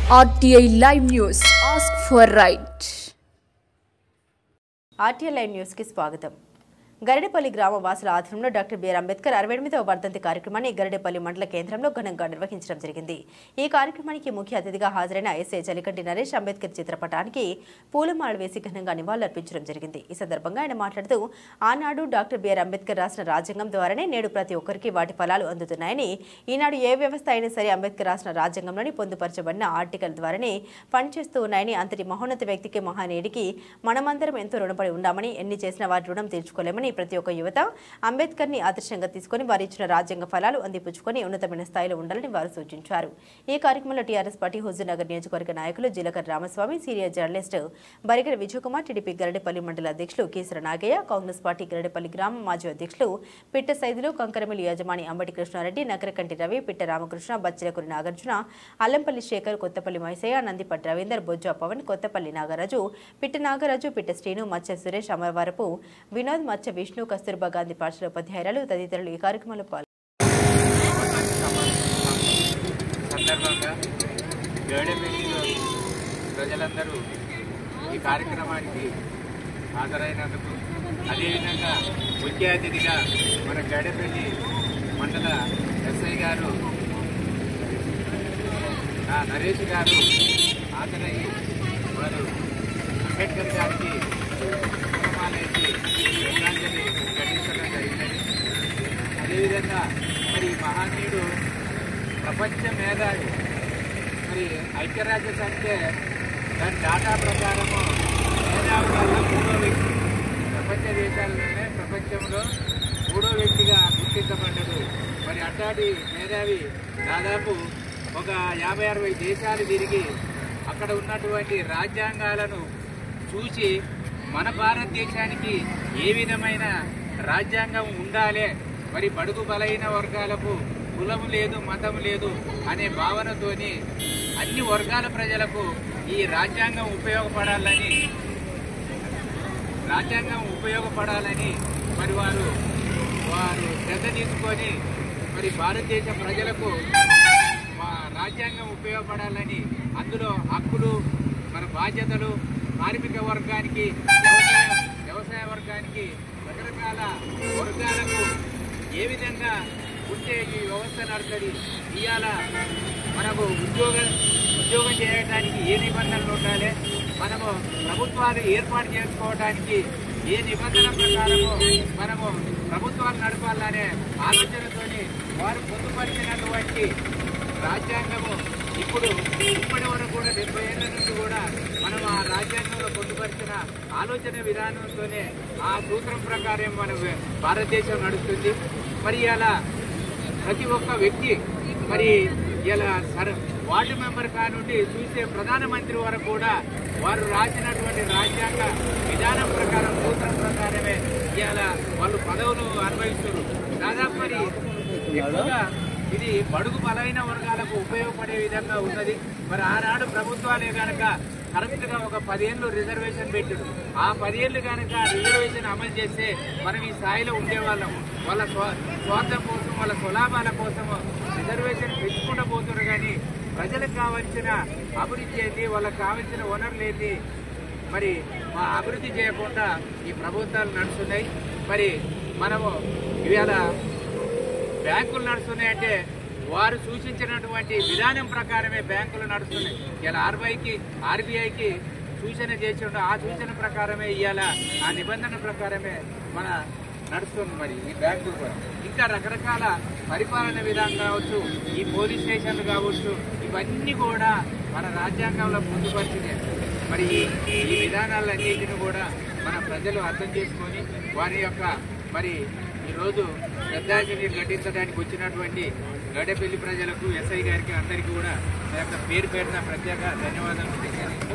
RTI Live News. Ask for right. RTI Live News की स्वागतम. గరిడేపల్లి గ్రామ వాసుల ఆధ్వర్యంలో డాక్టర్ బిఆర్ అంబేద్కర్ 68వ వర్ధంతి కార్యక్రమాన్ని గరిడేపల్లి మండల కేంద్రంలో ఘనంగా నిర్వహించడం జరిగింది. ఈ కార్యక్రమానికి ముఖ్య అతిథిగా హాజరైన ఎస్ఐ జలికంటి నరేష్ అంబేద్కర్ చిత్రపటానికి పూలమాల వేసి ఘనంగా నివాళులర్పించడం జరిగింది. ఈ సందర్భంగా ఆయన మాట్లాడుతూ ఆనాడు డాక్టర్ బిఆర్ అంబేద్కర్ రాసిన రాజ్యాంగం ద్వారానే నేడు ప్రతి ఒక్కరికి వాటి ఫలాలు అందుతున్నాయని, ఈనాడు ఏ వ్యవస్థ అయినా సరే అంబేద్కర్ రాసిన రాజ్యాంగంలోని పొందుపరచబడిన ఆర్టికల్ ద్వారానే పనిచేస్తూ ఉన్నాయని, అంతటి మహోన్నత వ్యక్తికి మహానీయుడికి మనమందరం ఎంతో రుణపడి ఉన్నామని, ఎన్ని చేసినా వారి రుణం తీర్చుకోలేమని, ప్రతి ఒక్క యువత అంబేద్కర్ ని ఆదర్శంగా తీసుకుని వారి ఇచ్చిన రాజ్యాంగ ఫలాలు అందిపుచ్చుకొని ఉన్నతమైన స్థాయిలో ఉండాలని వారు సూచించారు. ఈ కార్యక్రమంలో టీఆర్ఎస్ పార్టీ హుజూర్నగర్ నియోజకవర్గ నాయకులు Jilakar Ramaswamy, senior journalist Barigeda Vijayakumar, TDP Garidepalli మండల అధ్యక్షులు కేసర నాగయ్య, కాంగ్రెస్ పార్టీ గరిడేపల్లి గ్రామ మాజీ అధ్యక్షులు పిట్ట సైదులు, కంకరమిల్లి యజమాని అంబటి కృష్ణారెడ్డి, నకరకంటి రవి, పిట్ట రామకృష్ణ, బచ్చిలకురి నాగార్జున, అల్లంపల్లి శేఖర్, కొత్తపల్లి మైసయ్య, నందిపట్ రవీందర్, బొజ్జా పవన్, కొత్తపల్లి నాగరాజు, పిట్ట నాగరాజు, పిట్ట శ్రీను, మత్స్య సురేష్, అమరవరపు వినోద్, మత్స్య విష్ణు, కస్తూర్బా గాంధీ పాఠశాల ఉపాధ్యాయురాలు తదితరులు ఈ కార్యక్రమంలో ప్రజలందరూ ఈ కార్యక్రమానికి హాజరైనందుకు, అదేవిధంగా ముఖ్య అతిథిగా మన గరిడేపల్లి మండల ఎస్ఐ గారు నరేష్ గారు హాజరయ్యి వారు అంబేద్కర్ గారికి పూలమాలేసి శ్రద్ధాంజలి ఘటించడం జరిగినది. అదేవిధంగా మరి మహానీయుడు ప్రపంచ మేధావి, మరి ఐక్యరాజ్య సమితి దాని డాటా ప్రకారము మేధావి వల్ల 3వ వ్యక్తి, ప్రపంచ దేశాలలోనే ప్రపంచంలో 3వ వ్యక్తిగా గుర్తించబడ్డాడు. మరి అట్లాంటి మేధావి దాదాపు ఒక 50-60 దేశాలు తిరిగి అక్కడ ఉన్నటువంటి రాజ్యాంగాలను చూసి మన భారతదేశానికి ఏ విధమైన రాజ్యాంగం ఉండాలి, మరి బడుగు బలైన వర్గాలకు కులం లేదు, మతం లేదు అనే భావనతోని అన్ని వర్గాల ప్రజలకు ఈ రాజ్యాంగం ఉపయోగపడాలని మరి వారు శ్రద్ధ తీసుకొని మరి భారతదేశ ప్రజలకు రాజ్యాంగం ఉపయోగపడాలని, అందులో హక్కులు, మన బాధ్యతలు, కార్మిక వర్గానికి, వ్యవసాయ వర్గానికి, రకరకాల వర్గాలకు ఏ విధంగా ఉంటే ఈ వ్యవస్థ నడుస్తుంది, ఇవాళ మనకు ఉద్యోగం చేయడానికి ఏ నిబంధనలు ఉండాలి, మనము ప్రభుత్వాలు ఏర్పాటు చేసుకోవడానికి ఏ నిబంధన ప్రకారము మనము ప్రభుత్వాలు నడపాలనే ఆలోచనతోని వారు పొందుపరిచినటువంటి రాజ్యాంగము ఇప్పటి వరకు కూడా 70 ఏళ్ల నుంచి కూడా మనం ఆ రాజ్యాంగంలో పొందుపరిచిన ఆలోచన విధానంతోనే ఆ సూత్రం ప్రకారం మన భారతదేశం నడుస్తుంది. మరి ఇలా ప్రతి ఒక్క వ్యక్తి, మరి ఇలా వార్డు మెంబర్ కానుండి చూసే ప్రధానమంత్రి వరకు కూడా వారు రాసినటువంటి రాజ్యాంగ విధానం ప్రకారం, సూత్రం ప్రకారమే ఇలా వాళ్ళు పదవులు అనుభవిస్తారు. దాదాపు మరి ఎక్కువగా ఇది బడుగు బలైన వర్గాలకు ఉపయోగపడే విధంగా ఉన్నది. మరి ఆనాడు ప్రభుత్వాలే కనుక కరెక్ట్ గా ఒక 10 ఏళ్ళు రిజర్వేషన్ పెట్టారు. ఆ 10 ఏళ్ళు కనుక రిజర్వేషన్ అమలు చేస్తే మనం ఈ స్థాయిలో ఉండేవాళ్ళం. వాళ్ళ స్వార్థం కోసం, వాళ్ళ స్వలాభాల కోసం రిజర్వేషన్ పెంచుకుంటూ పోతున్నారు. కానీ ప్రజలకు కావాల్సిన అభివృద్ధి ఏంటి, వాళ్ళకి కావాల్సిన వనరులు ఏంటి, మరి అభివృద్ధి చేయకుండా ఈ ప్రభుత్వాలు నడుస్తున్నాయి. మరి మనము ఇవాళ బ్యాంకులు నడుస్తున్నాయంటే వారు సూచించినటువంటి విధానం ప్రకారమే బ్యాంకులు నడుస్తున్నాయి. ఇలా ఆర్బీఐకి సూచన చేసి ఉండే ఆ సూచన ప్రకారమే ఇవాళ ఆ నిబంధన ప్రకారమే మన నడుస్తుంది. మరి ఈ బ్యాంకులు కూడా ఇంకా రకరకాల పరిపాలన విధానం కావచ్చు, ఈ పోలీస్ స్టేషన్లు కావచ్చు, ఇవన్నీ కూడా మన రాజ్యాంగంలో పొందుపరిచినాయి. మరి ఈ విధానాలన్నింటినీ కూడా మన ప్రజలు అర్థం చేసుకొని వారి యొక్క మరి ఈరోజు శ్రద్ధాంజలి ఘటించడానికి వచ్చినటువంటి గరిడేపల్లి ప్రజలకు, ఎస్ఐ గారికి అందరికీ కూడా పేరు పేరున ప్రత్యేక ధన్యవాదాలు తెలియజేస్తూ